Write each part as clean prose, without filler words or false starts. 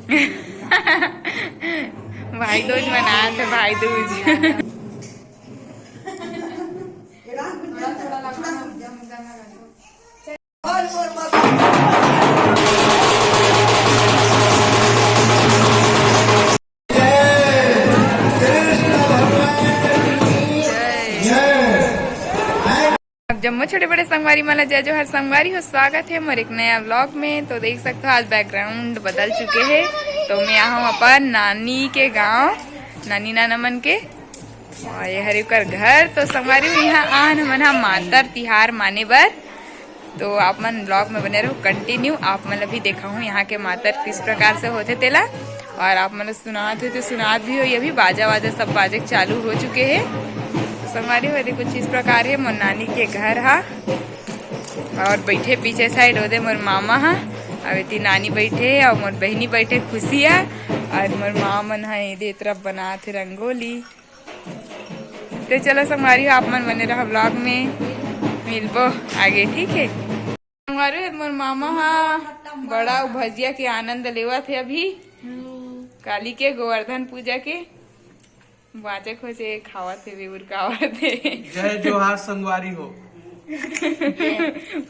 भाई दूज मनाए थे, भाई दूज। जम्मू छोटे बड़े संगवारी माला जय जोहर संगवारी हो, स्वागत है मोर एक नया व्लॉग में। तो देख सकते हो आज बैकग्राउंड बदल चुके हैं। तो मैं यहाँ हूँ अपन नानी के गांव, नानी नाना मन के, और ये हरे कर घर। तो संगवारी में यहाँ आन मन मातर तिहार माने बर। तो आप मन ब्लॉग में बने रहो कंटिन्यू। आप मन भी देखा हूँ यहाँ के मातर किस प्रकार से होते तेला, और आप मन सुनात हो तो सुनात भी हो। ये भी बाजा वाजा सब बाजे चालू हो चुके हैं। संगवारी हो कुछ इस प्रकार है मोर नानी के घर हा, और बैठे पीछे साइड होते मोर मामा हा, और इतनी नानी बैठे और मोर बहनी बैठे खुशी है, और मोर माँ मन है इधर तरफ बना थे रंगोली। तो चलो संगवारी आप मन बने रहा ब्लॉग में, मिलबो आगे, ठीक है। संगवारी मोर मामा हा बड़ा भजिया के आनंद लेवा थे अभी काली के गोवर्धन पूजा के बाजे खोजे खावा थे बेउर खावा थे। जय जोहार संगवारी हो।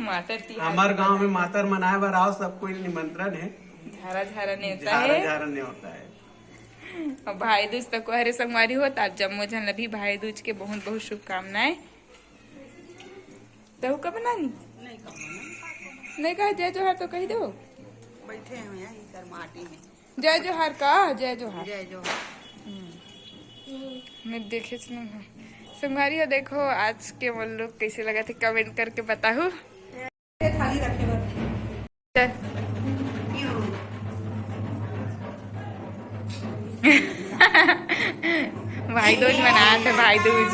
मातर हमार गांव में मातर मनाए बर आओ, सबको निमंत्रण है। झारा झारा नेवता है, झारा नेवता है। और भाई दूज तक हरे संगवारी हो, आप जम्मू जन भी भाई दूज के बहुत बहुत शुभकामनाएं। तो कब नानी नहीं कहा जय जोहार तो कही दो, बैठे हैं यहाँ इधर माटी में। जय जोहार का जय जोहार। जय जोहार। मैं देखे संगवारी हो, देखो आज के मन लोग कैसे लगा थे कमेंट करके बताओ। थाली रखे भाई दूज मनाए थे, भाई दूज।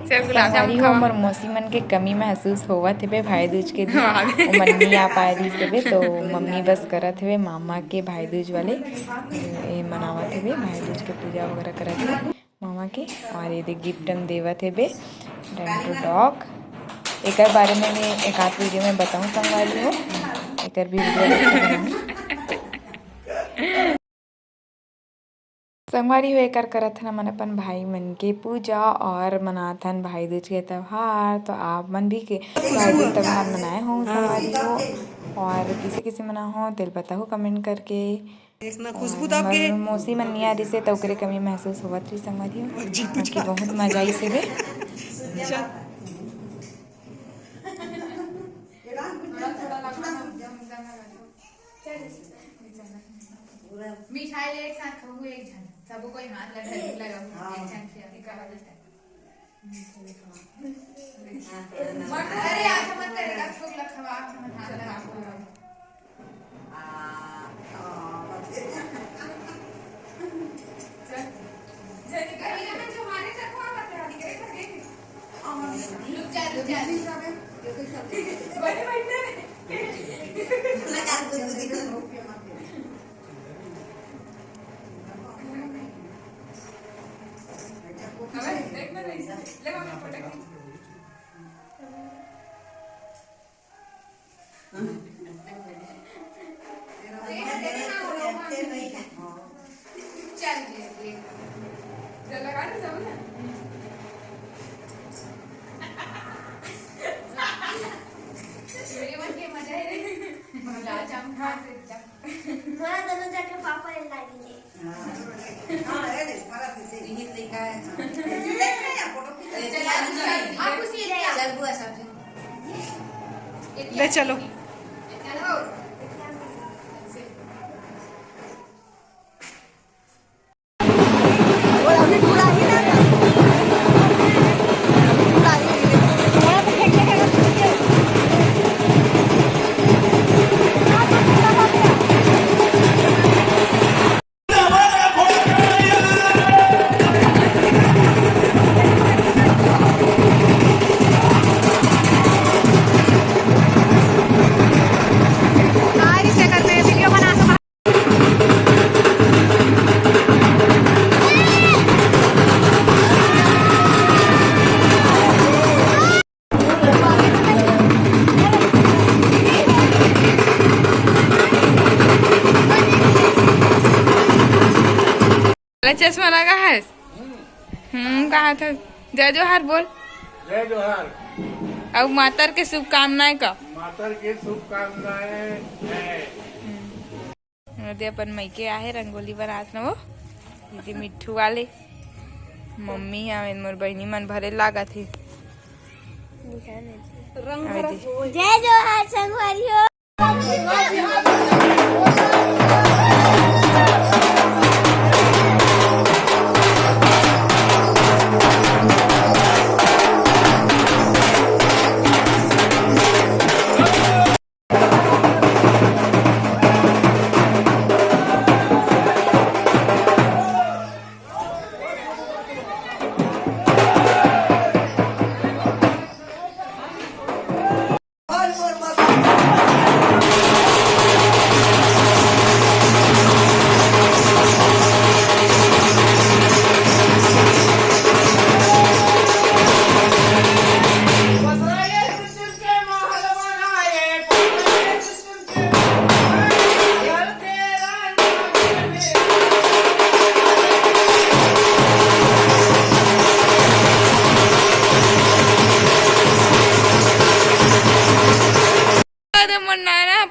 संगवारी हो मोर मौसी मन के कमी महसूस होवत हे भाई दूज के दिन। मन नहीं आ पाए रही से तो मम्मी बस करत हे मामा के भाई दूज वाले ये मनावत हे भाई दूज के पूजा वगैरह करत हे मामा के। और ये गिफ्ट हम देवत हे डेंटो डॉग। एक बारे में मैं एक आध वीडियो में बताऊँ संगवारी हो, एक भी वीडियो संगवारी हो एक करत हन मन अपन भाई मन के पूजा और मनाथन भाई दूज के त्योहार। तो आप मन भी के भाई दूज त्योहार मनाए हो संगवारी हो, और किसी किसी मना हो दिल बताओ कमेंट करके। मौसी मन नहीं आ रही से तो ओकरे कमी महसूस होवत रही संगवारी हो, कि बहुत मजा आई से बे। मिठाई ले एक साथ खाऊं एक जन, सबको कोई हाथ लगा एक जन खिया अरे आज मत करेगा छोकला खवा मत हाथ लगा जन कहीं ना जो हमारे तक हुआ मत करा दिखे करके रुक जा बड़े बैठे लगा दो। दोनों जाके पापा लाएंगे। ले चलो। चश्मा लगा है? कहा था जय जोहार बोल। जय जोहार। अब मातर के शुभकामनाएं का। मातर के शुभकामनाएं। दे अपन मैके आहे रंगोली बनात न वो दीदी मिट्ठू वाले मम्मी है मोर बहनी मन भरे लागत है। जय जोहार संगवारियों।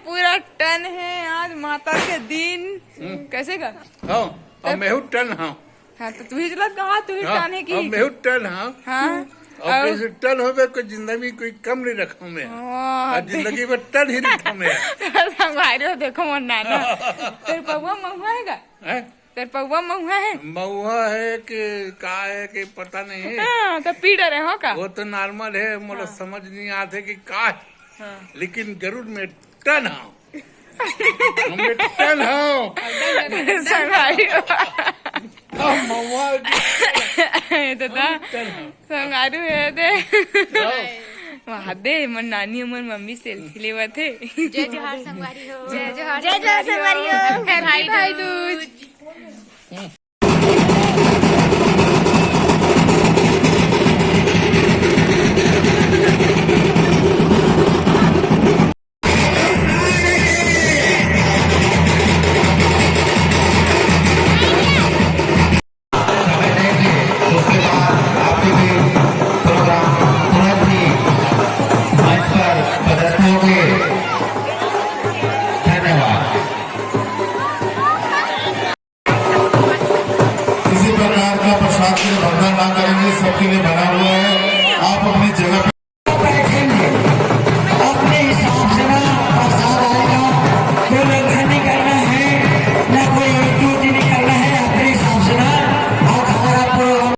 पूरा टन है आज माता के दिन। कैसे का? हाँ और मैं टन हाँ। हाँ तो तू ही चलत कहा तू ही टन है की? मैं टन हाँ। हाँ और कैसे टन हो गए कोई जिंदगी कोई कम नहीं रखा मैं। और जिंदगी में टन ही रखा मैं। संगवारी देखो मोर नाना तेरे पौवा महुआ है का? तेरे पौवा महुआ है? महुआ है कि का है कि पता नहीं है। हाँ, तो पीडर है हो का? वो तो नॉर्मल है मुझे समझ नहीं आते कि का है। लेकिन जरूर मैं टन हूँ। मैं टन हूँ। संगवारी महुआ तो संगारू है दे वहाँ दे मन नानी और मन मम्मी सेल्फी लेवा थे। जय जोहार संगवारी हो। जय जोहार संगवारी हो। भाई दूज। सबके लिए बना हुआ है। आप अपनी जगह पे बैठेंगे अपने हिसाब से ना प्रसाद आएगा। कोई उल्लंघन नहीं करना है ना कोई ड्यूटी नहीं करना है। अपने हिसाब से ना आप हमारा प्रोग्राम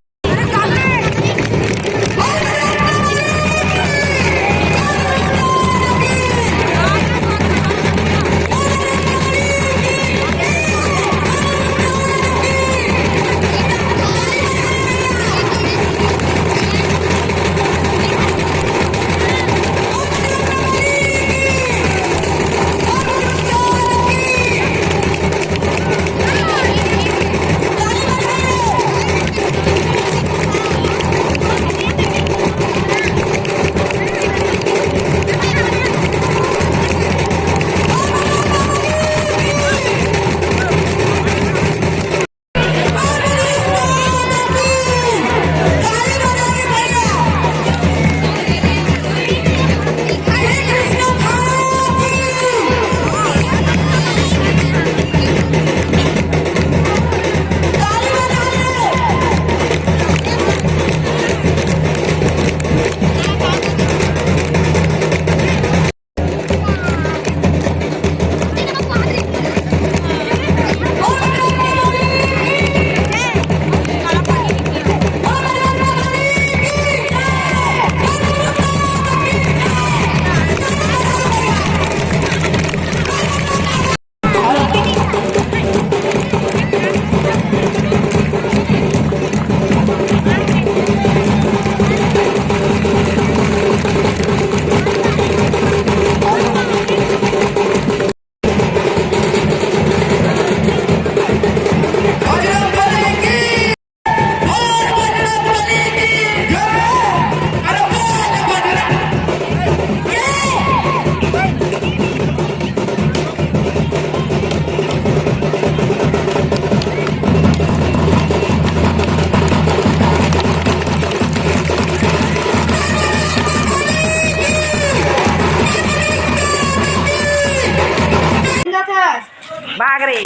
भाग रही